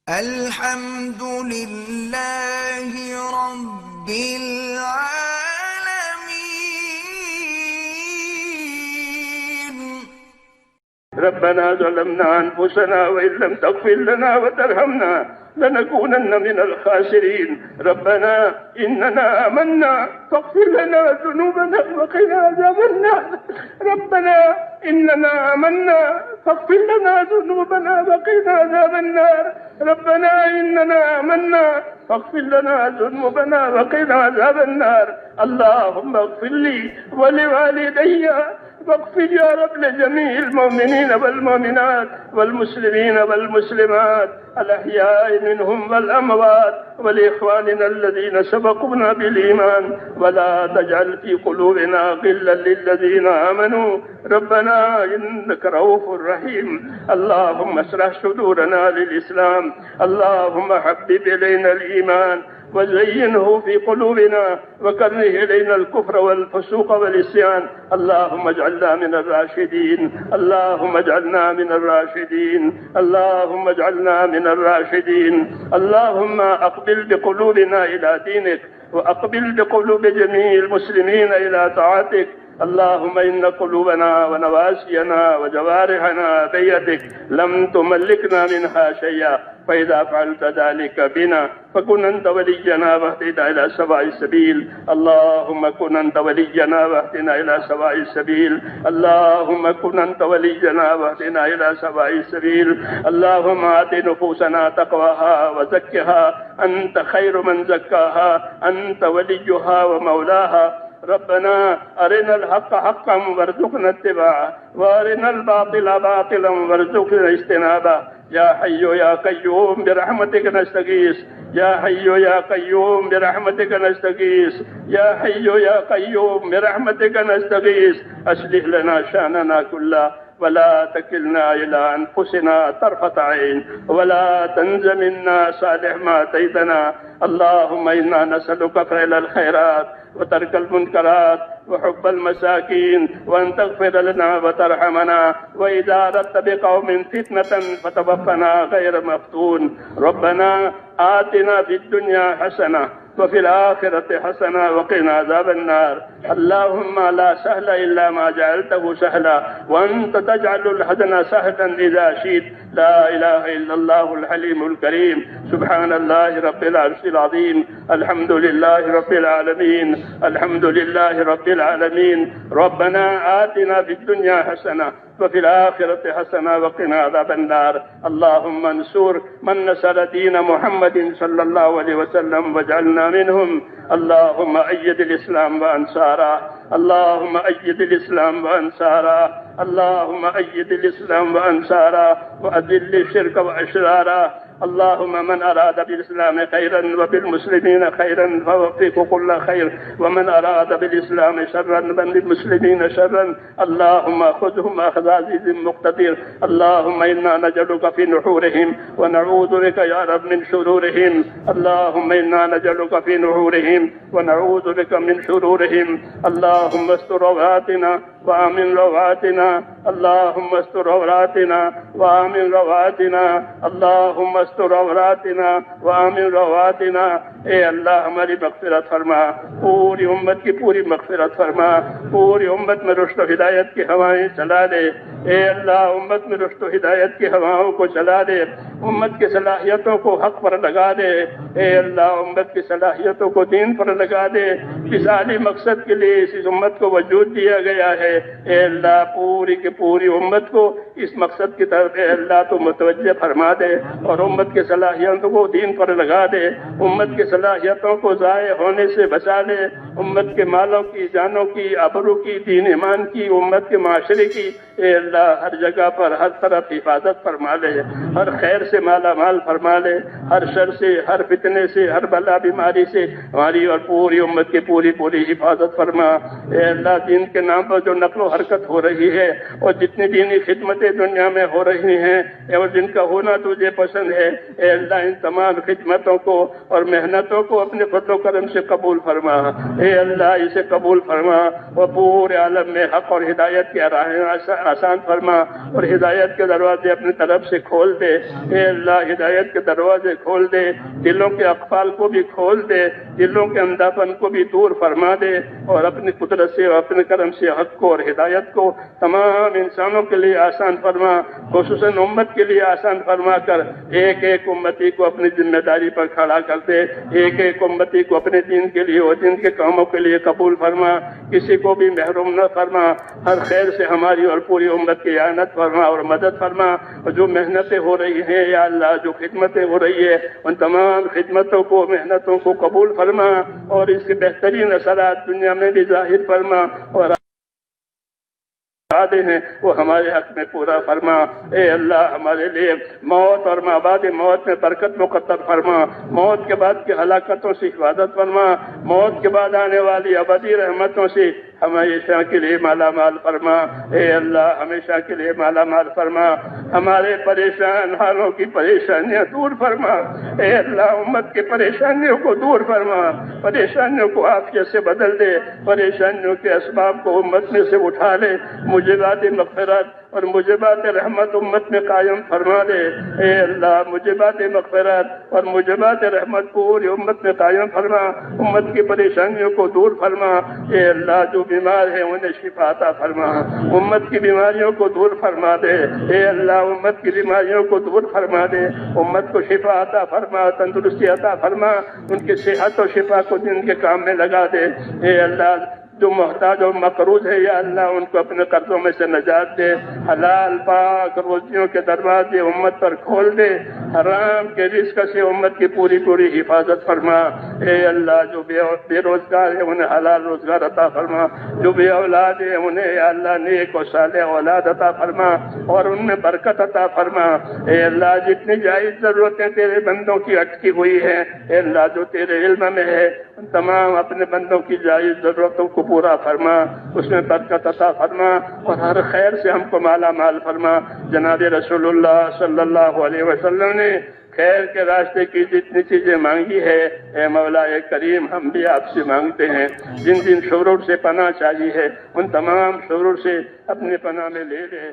الحمد لله رب العالمين. ربنا ظلمنا أنفسنا وإن لم تغفر لنا وترحمنا لنكونن من الخاسرين. ربنا إننا آمنا فاغفر لنا ذنوبنا وقنا عذاب النار. ربنا إننا آمنا فاغفر لنا ذنوبنا وقنا عذاب النار. ربنا إننا آمنا فاغفر لنا ذنوبنا وقنا عذاب النار. اللهم اغفر لي ولوالدي واغفر يا رب لجميع المؤمنين والمؤمنات والمسلمين والمسلمات الأحياء منهم والأموات ولإخواننا الذين سبقونا بالإيمان ولا تجعل في قلوبنا غلا للذين آمنوا. ربنا إنك رؤوف رحيم. اللهم اشرح صدورنا للإسلام. اللهم حبب إلينا الإيمان وزينه في قلوبنا وكره إلينا الكفر والفسوق والعصيان. اللهم اجعلنا من الراشدين. اللهم اجعلنا من الراشدين. اللهم اجعلنا من الراشدين. اللهم أقبل بقلوبنا إلى دينك وأقبل بقلوب جميع المسلمين إلى طاعتك. اللهم إن قلوبنا ونواسينا وجوارحنا بيدك لم تملكنا منها شيئا، فإذا فعلت ذلك بنا فكن أنت ولينا واهدنا إلى سواء السبيل. اللهم كن أنت ولينا واهدنا إلى سواء السبيل. اللهم كن أنت ولينا واهدنا إلى سواء السبيل. اللهم آت نفوسنا تقواها وزكها أنت خير من زكاها، أنت وليها ومولاها. ربنا أرنا الحق حقا وارزقنا اتباعه وأرنا الباطل باطلا وارزقنا اجتنابه. يا حي يا قيوم برحمتك نستغيث. يا حي يا قيوم برحمتك نستغيث. يا حي يا قيوم برحمتك نستغيث. أصلح لنا شأننا كله ولا تكلنا إلى أنفسنا طرفة عين ولا تنز منا صالح ما أتيتنا. اللهم إنا نسألك فعل الخيرات وترك المنكرات وحب المساكين وأن تغفر لنا وترحمنا، وإذا أردت بقوم فتنة فتوفنا غير مفتون. ربنا آتنا في الدنيا حسنة وفي الآخرة حسنة وقنا عذاب النار. اللهم لا سهل إلا ما جعلته سهلا وأنت تجعل الحزن سهلا إذا شئت. لا إله إلا الله الحليم الكريم. سبحان الله رب العرش العظيم. الحمد لله رب العالمين. الحمد لله رب العالمين. ربنا آتنا في الدنيا حسنة وفي الآخرة حسنة وقنا عذاب النار. اللهم انصر من نصر دين محمد صلى الله عليه وسلم واجعلنا منهم. اللهم أيد الإسلام وأنصاره. اللهم أيد الإسلام وأنصاره. اللهم أيد الإسلام وأنصاره وأذل الشرك وأشراره. اللهم من أراد بالإسلام خيرا وبالمسلمين خيرا فوفقه كل خير، ومن أراد بالإسلام شرا وبالمسلمين شرا اللهم خذهم أخذ عزيز مقتدر. اللهم إنا نجعلك في نحورهم ونعوذ بك يا رب من شرورهم. اللهم إنا نجعلك في نحورهم ونعوذ بك من شرورهم. اللهم استر عوراتنا وآمن رواتنا. اللهم استر عوراتنا وآمن رواتنا. اللهم استر عوراتنا وآمن رواتنا. اے اللہ ہماری مغفرت فرما، پوری امت کی پوری مغفرت فرما، پوری امت میں رشد و ہدایت کی ہوائیں چلا دے. اے اللہ امت میں رشد و ہدایت کی ہواؤں کو چلا دے، امت کی صلاحیتوں کو حق پر لگا دے. اے اللہ امت کی صلاحیتوں کو دین پر لگا دے. اس عالی مقصد کے لیے اس امت کو وجود دیا گیا ہے. اے اللہ پوری کی پوری امت کو اس مقصد کی طرف اے اللہ تو متوجہ فرما دے اور امت کی صلاحیتوں کو دین پر لگا دے. امت کی صلاحیتوں کو ضائع ہونے سے بچا لے. امت کے مالوں کی، جانوں کی، آبرو کی، دین ایمان کی، امت کے معاشرے کی اے اللہ ہر جگہ پر ہر طرف حفاظت فرما لے. ہر خیر سے مالا مال فرما لے. ہر شر سے، ہر فتنے سے، ہر بلا بیماری سے ہماری اور پوری امت کی پوری حفاظت فرما۔ اے اللہ دین کے نام پر جو نقل و حرکت ہو رہی ہے اور جتنی دینی خدمتیں دنیا میں ہو رہی ہیں اور جن کا ہونا تجھے پسند ہے، اے اللہ ان تمام خدمتوں کو اور محنتوں کو اپنے فضل و کرم سے قبول فرما۔ اے اللہ اسے قبول فرما اور پورے عالم میں حق اور ہدایت کی راہیں آسان فرما اور ہدایت کے دروازے اپنی طرف سے کھول دے۔ اے اللہ ہدایت کے دروازے کھول دے، دلوں کے اقفال کو بھی کھول دے، دلوں کے اندھاپن کو بھی دور فرما دے اور اپنی قدرت سے اور اپنے کرم سے حق کو اور ہدایت کو تمام انسانوں کے لیے آسان فرما، خصوصاً امت کے لیے آسان فرما کر ایک ایک امتی کو اپنی ذمہ داری پر کھڑا کر دے، ایک ایک امتی کو اپنے دین کے لیے اور دین کے کاموں کے لیے قبول فرما، کسی کو بھی محروم نہ فرما، ہر خیر سے ہماری اور پوری امت کی اعانت فرما اور مدد فرما، اور جو محنتیں ہو رہی ہیں یا اللہ جو خدمتیں ہو رہی ہے ان تمام خدمتوں کو محنتوں کو قبول فرما اور اس کے بہترین اثرات دنیا میں بھی ظاہر فرما اور وعدے ہیں وہ ہمارے حق میں پورا فرما۔ اے اللہ ہمارے لیے موت اور ما بعد موت میں برکت مقدر فرما، موت کے بعد کی ہلاکتوں سے حفاظت فرما، موت کے بعد آنے والی ابدی رحمتوں سے ہمیشہ کے لیے مالا مال فرما۔ اے اللہ ہمیشہ کے لیے مالا مال فرما، ہمارے پریشان حالوں کی پریشانیاں دور فرما۔ اے اللہ امت کی پریشانیوں کو دور فرما، پریشانیوں کو عافیت سے بدل دے، پریشانیوں کے اسباب کو امت میں سے اٹھا لے، موجبات مغفرت اور موجبات رحمت امت میں قائم فرما دے۔ اے اللہ موجبات مغفرت اور موجبات رحمت پوری امت میں قائم فرما، امت کی پریشانیوں کو دور فرما۔ اے اللہ جو بیمار ہیں انہیں شفا عطا فرما، امت کی بیماریوں کو دور فرما دے۔ اے اللہ امت کی بیماریوں کو دور فرما دے، امت کو شفا عطا فرما، تندرستی عطا فرما، ان کی صحت اور شفا کو دین کے کام میں لگا دے۔ اے اللہ جو محتاج اور مقروض ہے یا اللہ ان کو اپنے قرضوں میں سے نجات دے، حلال پاک روزیوں کے دروازے امت پر کھول دے، حرام کے رزق سے امت کی پوری حفاظت فرما۔ اے اللہ جو بے روزگار ہے انہیں حلال روزگار عطا فرما، جو بے اولاد ہے انہیں یا اللہ نیک و صالح اولاد عطا فرما اور ان میں برکت عطا فرما۔ اے اللہ جتنی جائز ضرورتیں تیرے بندوں کی اٹکی ہوئی ہیں، اے اللہ جو تیرے علم میں ہے ان تمام اپنے بندوں کی جائز ضرورتوں کو پورا فرما، اس میں برکت عطا فرما اور ہر خیر سے ہم کو مالا مال فرما۔ جناب رسول اللہ صلی اللہ علیہ وسلم نے خیر کے راستے کی جتنی چیزیں مانگی ہے، اے مولا کریم ہم بھی آپ سے مانگتے ہیں، جن شرور سے پناہ چاہیے ہے ان تمام شرور سے اپنے پناہ میں لے لے۔